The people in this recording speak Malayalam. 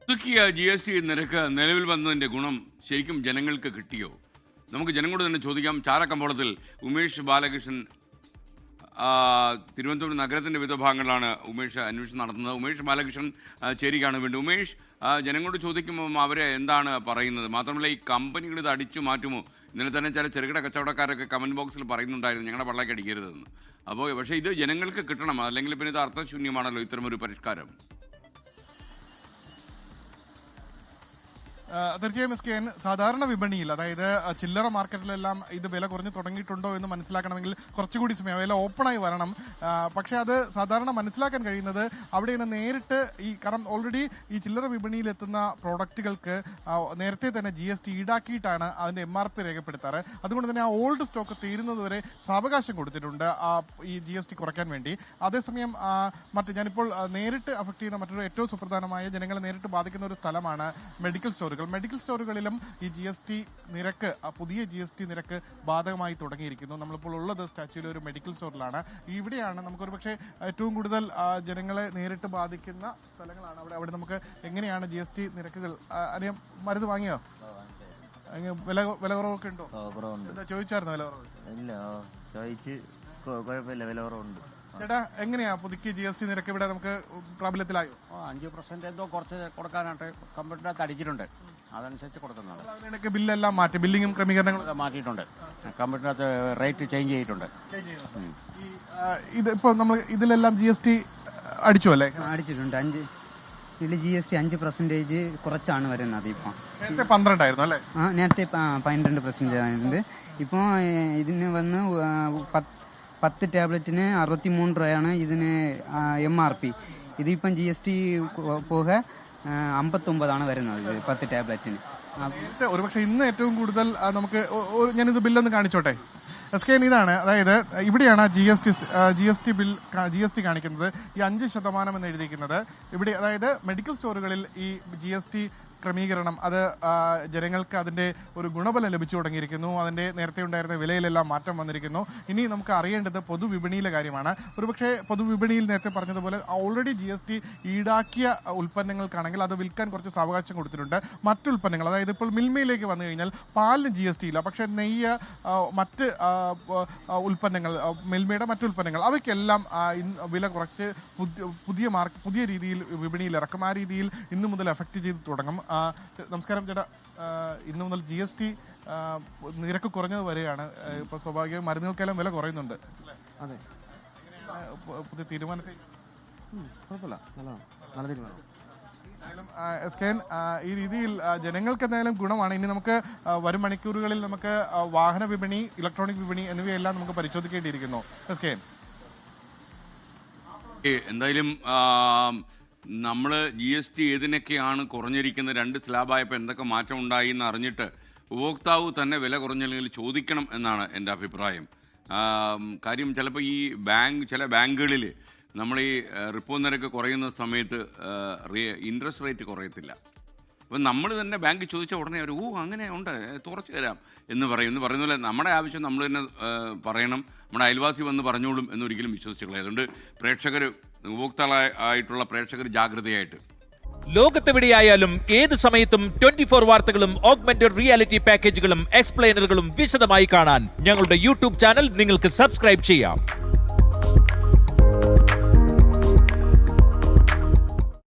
പുതുക്കിയ GST നിരക്ക് നിലവിൽ വന്നതിൻ്റെ ഗുണം ശരിക്കും ജനങ്ങൾക്ക് കിട്ടിയോ? നമുക്ക് ജനങ്ങളോട് തന്നെ ചോദിക്കാം. ചാലക്കമ്പോളത്തിൽ ഉമേഷ് ബാലകൃഷ്ണൻ തിരുവനന്തപുരം നഗരത്തിൻ്റെ വിവിധ ഭാഗങ്ങളിലാണ് ഉമേഷ് അന്വേഷണം നടത്തുന്നത്. ഉമേഷ് ബാലകൃഷ്ണൻ ചേരുകയാണ് വേണ്ടി. ഉമേഷ്, ജനങ്ങളോട് ചോദിക്കുമ്പോൾ അവരെ എന്താണ് പറയുന്നത്? മാത്രമല്ല, ഈ കമ്പനികൾ ഇത് അടിച്ചു മാറ്റുമോ? ഇന്നലെ തന്നെ ചില ചെറുകിട കച്ചവടക്കാരൊക്കെ കമൻറ്റ് ബോക്സിൽ പറയുന്നുണ്ടായിരുന്നു ഞങ്ങളുടെ പള്ളക്ക് അടിക്കരുതെന്ന്. അപ്പോൾ പക്ഷേ ഇത് ജനങ്ങൾക്ക് കിട്ടണം, അല്ലെങ്കിൽ പിന്നെ ഇത് അർത്ഥശൂന്യമാണല്ലോ ഇത്തരമൊരു പരിഷ്കാരം. തീർച്ചയായും SKN, സാധാരണ വിപണിയിൽ, അതായത് ചില്ലറ മാർക്കറ്റിലെല്ലാം ഇത് വില കുറഞ്ഞു തുടങ്ങിയിട്ടുണ്ടോ എന്ന് മനസ്സിലാക്കണമെങ്കിൽ കുറച്ചുകൂടി സമയം വില ഓപ്പണായി വരണം. പക്ഷേ അത് സാധാരണ മനസ്സിലാക്കാൻ കഴിയുന്നത് അവിടെ നിന്ന് നേരിട്ട് കാരണം ഓൾറെഡി ഈ ചില്ലറ വിപണിയിൽ എത്തുന്ന പ്രോഡക്റ്റുകൾക്ക് നേരത്തെ തന്നെ GST ഈടാക്കിയിട്ടാണ് അതിന്റെ MRP രേഖപ്പെടുത്താറ്. അതുകൊണ്ട് തന്നെ ആ ഓൾഡ് സ്റ്റോക്ക് തീരുന്നതുവരെ സാവകാശം കൊടുത്തിട്ടുണ്ട് ഈ GST കുറയ്ക്കാൻ വേണ്ടി. അതേസമയം ഞാനിപ്പോൾ നേരിട്ട് അഫക്ട് ചെയ്യുന്ന മറ്റൊരു ഏറ്റവും സുപ്രധാനമായ ജനങ്ങളെ നേരിട്ട് ബാധിക്കുന്ന ഒരു സ്ഥലമാണ് മെഡിക്കൽ സ്റ്റോറുകൾ. മെഡിക്കൽ സ്റ്റോറുകളിലും ഈ GST നിരക്ക്, പുതിയ GST നിരക്ക് ബാധകമായി തുടങ്ങിയിരിക്കുന്നു. നമ്മളിപ്പോൾ ഉള്ളത് സ്റ്റാച്യൂവിലെ ഒരു മെഡിക്കൽ സ്റ്റോറിലാണ്. ഇവിടെയാണ് നമുക്കൊരു പക്ഷേ ഏറ്റവും കൂടുതൽ ജനങ്ങളെ നേരിട്ട് ബാധിക്കുന്ന സ്ഥലങ്ങളാണ്. അവിടെ നമുക്ക് എങ്ങനെയാണ് GST നിരക്കുകൾ അറിയാം? മരുന്ന് വാങ്ങിയോ? വില കുറവൊക്കെ ഉണ്ടോ? ചോദിച്ചായിരുന്നോ വില കുറവ്? ഇല്ല, ചോദിച്ച് കുഴപ്പമില്ല, വില കുറവുണ്ട്. ചേട്ടാ, എങ്ങനെയാ പുതുക്കിയ GST നിരക്ക് ഇവിടെ നമുക്ക് പ്രാബല്യത്തിലായോ? 5% എന്തോ കുറച്ച് കൊടുക്കാനായിട്ട് കമ്പ്യൂട്ടറിനകത്ത് അടിച്ചിട്ടുണ്ട്, അതനുസരിച്ച് കൊടുക്കുന്നുണ്ട്. അതിനൊക്കെ ബില്ലെല്ലാം മാറ്റി, ബില്ലിങ്ങും ക്രമീകരണങ്ങളും മാറ്റിയിട്ടുണ്ട്. കമ്പ്യൂട്ടറിനകത്ത് റേറ്റ് ചേഞ്ച് ചെയ്തിട്ടുണ്ട്. ഇത് ഇപ്പോൾ നമ്മൾ ഇതിലെല്ലാം GST അടിച്ചു അല്ലേ? അടിച്ചിട്ടുണ്ട്. ഇതിൽ GST 5% കുറച്ചാണ് വരുന്നത്. ഇപ്പം നേരത്തെ 12 ആയിരുന്നു അല്ലേ? നേരത്തെ 12% ആയിരുന്നു. ഇപ്പോൾ ഇതിന് വന്ന് 10 ടാബ്ലറ്റിന് 63 രൂപയാണ് ഇതിന് MRP. ഇതിപ്പം GST പോക 59 വരുന്നത് 10 ടാബ്ലറ്റിന്. ഒരുപക്ഷെ ഇന്ന് ഏറ്റവും കൂടുതൽ നമുക്ക് ഞാനിത് ബില്ലൊന്ന് കാണിച്ചോട്ടെ. SKN ഇതാണ്, അതായത് ഇവിടെയാണ് GST ബിൽ GST കാണിക്കുന്നത്. ഈ 5% എന്ന് എഴുതിയിരിക്കുന്നത് ഇവിടെ, അതായത് മെഡിക്കൽ സ്റ്റോറുകളിൽ ഈ GST ക്രമീകരണം അത് ജനങ്ങൾക്ക് അതിൻ്റെ ഒരു ഗുണഫലം ലഭിച്ചു തുടങ്ങിയിരിക്കുന്നു. അതിൻ്റെ നേരത്തെ ഉണ്ടായിരുന്ന വിലയിലെല്ലാം മാറ്റം വന്നിരിക്കുന്നു. ഇനി നമുക്ക് അറിയേണ്ടത് പൊതുവിപണിയിലെ കാര്യമാണ്. ഒരുപക്ഷെ പൊതുവിപണിയിൽ നേരത്തെ പറഞ്ഞതുപോലെ ഓൾറെഡി GST ഈടാക്കിയ ഉൽപ്പന്നങ്ങൾക്കാണെങ്കിൽ അത് വിൽക്കാൻ കുറച്ച് സാവകാശം കൊടുത്തിട്ടുണ്ട്. മറ്റുൽപ്പന്നങ്ങൾ, അതായത് ഇപ്പോൾ മിൽമയിലേക്ക് വന്നു കഴിഞ്ഞാൽ പാലിന് GST ഇല്ല, പക്ഷേ നെയ്യ്, മറ്റ് ഉൽപ്പന്നങ്ങൾ, മിൽമയുടെ മറ്റുൽപ്പന്നങ്ങൾ, അവയ്ക്കെല്ലാം വില കുറച്ച് പുതിയ രീതിയിൽ വിപണിയിൽ ഇറക്കും. ആ രീതിയിൽ ഇന്നു മുതൽ എഫക്റ്റ് ചെയ്ത് തുടങ്ങും. നമസ്കാരം ചേട്ടാ, ഇന്നു മുതൽ GST നിരക്ക് കുറഞ്ഞത് വരെയാണ്. ഇപ്പോൾ സ്വാഭാവികമായും മരുന്നുകൾക്കെല്ലാം വില കുറയുന്നുണ്ട്. അതെ, പുതിയ തീരുമാനത്തിൽ കുഴപ്പമില്ല, നല്ല തീരുമാനം. SKN, ഈ രീതിയിൽ ജനങ്ങൾക്ക് എന്തായാലും ഗുണമാണ്. ഇനി നമുക്ക് വരും മണിക്കൂറുകളിൽ നമുക്ക് വാഹന വിപണി, ഇലക്ട്രോണിക് വിപണി എന്നിവയെല്ലാം നമുക്ക് പരിശോധിക്കേണ്ടിയിരിക്കുന്നു. SKN, എന്തായാലും നമ്മൾ GST ഏതിനൊക്കെയാണ് കുറഞ്ഞിരിക്കുന്നത്, 2 സ്ലാബായപ്പോൾ എന്തൊക്കെ മാറ്റം ഉണ്ടായി എന്ന് അറിഞ്ഞിട്ട് ഉപഭോക്താവ് തന്നെ വില കുറഞ്ഞില്ലെങ്കിൽ ചോദിക്കണം എന്നാണ് എൻ്റെ അഭിപ്രായം. കാര്യം ചിലപ്പോൾ ഈ ചില ബാങ്കുകളിൽ നമ്മൾ ഈ റിപ്പോ നിരക്ക് കുറയുന്ന സമയത്ത് ഇൻട്രസ്റ്റ് റേറ്റ് കുറയത്തില്ല. അപ്പം നമ്മൾ തന്നെ ബാങ്കിൽ ചോദിച്ച ഉടനെ അവർ അങ്ങനെ ഉണ്ട്, തുറച്ചു തരാം എന്ന് പറയുന്ന പോലെ നമ്മുടെ ആവശ്യം നമ്മൾ തന്നെ പറയണം. നമ്മുടെ അയൽവാസി വന്ന് പറഞ്ഞോളും എന്നൊരിക്കലും വിശ്വസിച്ചുകളെ. അതുകൊണ്ട് ഉപഭോക്താക്കളായിട്ടുള്ള പ്രേക്ഷകർ ജാഗ്രതയായിട്ട്. ലോകത്തെവിടെയായാലും ഏത് സമയത്തും 24 വാർത്തകളും ഓഗ്മെന്റഡ് റിയാലിറ്റി പാക്കേജുകളും എക്സ്പ്ലെയിനറുകളും വിശദമായി കാണാൻ ഞങ്ങളുടെ YouTube ചാനൽ നിങ്ങൾക്ക് സബ്സ്ക്രൈബ് ചെയ്യാം.